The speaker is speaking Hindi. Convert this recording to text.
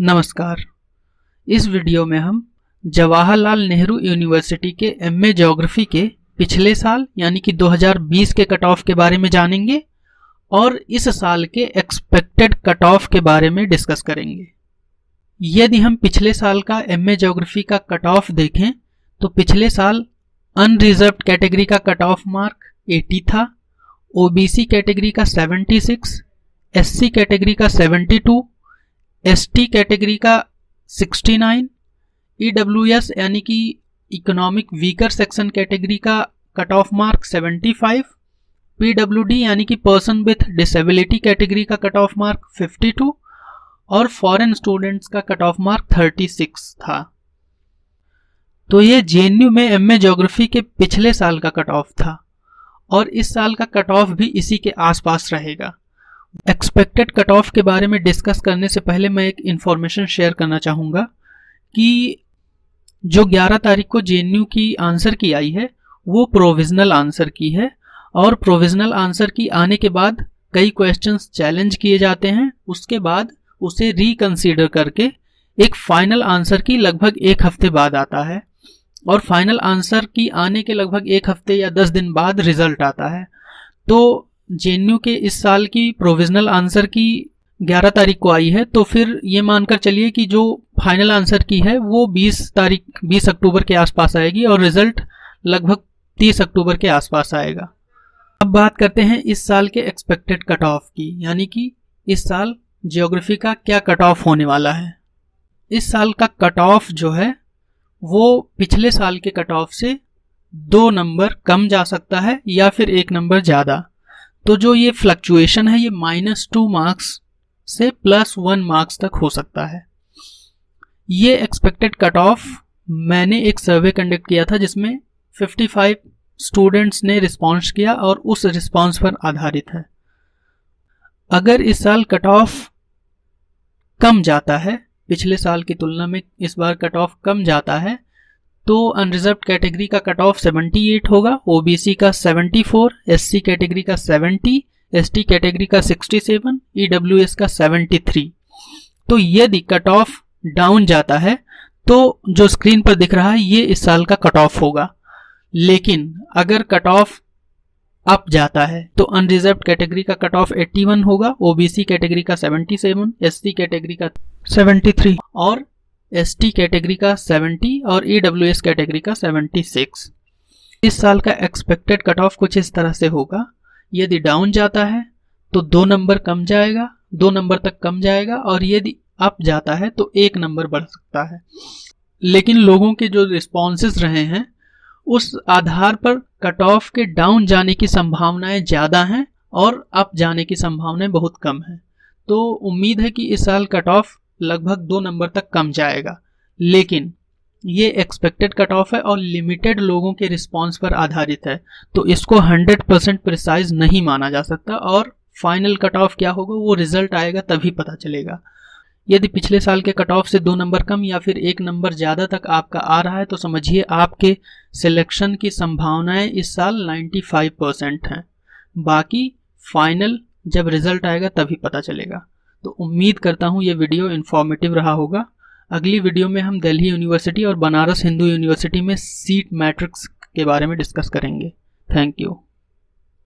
नमस्कार। इस वीडियो में हम जवाहरलाल नेहरू यूनिवर्सिटी के एमए ज्योग्राफी के पिछले साल यानी कि 2020 के कट ऑफ के बारे में जानेंगे और इस साल के एक्सपेक्टेड कट ऑफ के बारे में डिस्कस करेंगे। यदि हम पिछले साल का एमए ज्योग्राफी का कट ऑफ देखें तो पिछले साल अनरिजर्व्ड कैटेगरी का कट ऑफ मार्क 80 था, ओबीसी कैटेगरी का 76, एससी कैटेगरी का 72, एसटी कैटेगरी का 69, ईडब्ल्यूएस यानी कि इकोनॉमिक वीकर सेक्शन कैटेगरी का कट ऑफ मार्क 75, पीडब्ल्यूडी यानी कि पर्सन विथ डिसेबिलिटी कैटेगरी का कट ऑफ मार्क 52 और फॉरेन स्टूडेंट्स का कट ऑफ मार्क 36 था। तो ये जेएनयू में एमए ज्योग्राफी के पिछले साल का कट ऑफ था और इस साल का कट ऑफ भी इसी के आसपास रहेगा। एक्सपेक्टेड कट ऑफ के बारे में डिस्कस करने से पहले मैं एक इन्फॉर्मेशन शेयर करना चाहूँगा कि जो 11 तारीख को जेएनयू की आंसर की आई है वो प्रोविजनल आंसर की है और प्रोविजनल आंसर की आने के बाद कई क्वेश्चंस चैलेंज किए जाते हैं, उसके बाद उसे रिकंसीडर करके एक फाइनल आंसर की लगभग एक हफ्ते बाद आता है और फाइनल आंसर की आने के लगभग एक हफ्ते या 10 दिन बाद रिजल्ट आता है। तो जेएनयू के इस साल की प्रोविजनल आंसर की 11 तारीख को आई है, तो फिर ये मानकर चलिए कि जो फाइनल आंसर की है वो 20 अक्टूबर के आसपास आएगी और रिजल्ट लगभग 30 अक्टूबर के आसपास आएगा। अब बात करते हैं इस साल के एक्सपेक्टेड कट ऑफ की, यानी कि इस साल ज्योग्राफी का क्या कट ऑफ होने वाला है। इस साल का कट ऑफ जो है वो पिछले साल के कट ऑफ से 2 नंबर कम जा सकता है या फिर 1 नंबर ज़्यादा। तो जो ये फ्लक्चुएशन है ये -2 मार्क्स से +1 मार्क्स तक हो सकता है। ये एक्सपेक्टेड कट ऑफ मैंने एक सर्वे कंडक्ट किया था जिसमें 55 स्टूडेंट्स ने रिस्पॉन्स किया और उस रिस्पॉन्स पर आधारित है। अगर इस साल कट ऑफ कम जाता है, पिछले साल की तुलना में इस बार कट ऑफ कम जाता है, तो अनरिजर्व्ड कैटेगरी का कट ऑफ 78 होगा, ओबीसी का 74, एससी कैटेगरी का 70, एसटी कैटेगरी का 67, ईडब्ल्यूएस का 73। तो यदि कट ऑफ डाउन जाता है तो जो स्क्रीन पर दिख रहा है ये इस साल का कट ऑफ होगा, लेकिन अगर कट ऑफ अप जाता है तो अनरिजर्व्ड कैटेगरी का कट ऑफ 81 होगा, ओबीसी कैटेगरी का 77, एससी कैटेगरी का 73 और एसटी कैटेगरी का 70 और ईडब्ल्यूएस कैटेगरी का 76। इस साल का एक्सपेक्टेड कट ऑफ कुछ इस तरह से होगा। यदि डाउन जाता है तो 2 नंबर कम जाएगा, 2 नंबर तक कम जाएगा और यदि अप जाता है तो 1 नंबर बढ़ सकता है। लेकिन लोगों के जो रिस्पॉन्सेस रहे हैं उस आधार पर कट ऑफ के डाउन जाने की संभावनाएं ज़्यादा हैं और अप जाने की संभावनाएं बहुत कम हैं। तो उम्मीद है कि इस साल कट ऑफ लगभग 2 नंबर तक कम जाएगा, लेकिन ये एक्सपेक्टेड कट ऑफ है और लिमिटेड लोगों के रिस्पांस पर आधारित है, तो इसको 100% प्रिसाइज नहीं माना जा सकता और फाइनल कट ऑफ क्या होगा वो रिजल्ट आएगा तभी पता चलेगा। यदि पिछले साल के कट ऑफ से 2 नंबर कम या फिर 1 नंबर ज़्यादा तक आपका आ रहा है तो समझिए आपके सिलेक्शन की संभावनाएं इस साल 95% हैं। बाकी फाइनल जब रिजल्ट आएगा तभी पता चलेगा। तो उम्मीद करता हूँ ये वीडियो इन्फॉर्मेटिव रहा होगा। अगली वीडियो में हम दिल्ली यूनिवर्सिटी और बनारस हिंदू यूनिवर्सिटी में सीट मैट्रिक्स के बारे में डिस्कस करेंगे। Thank you.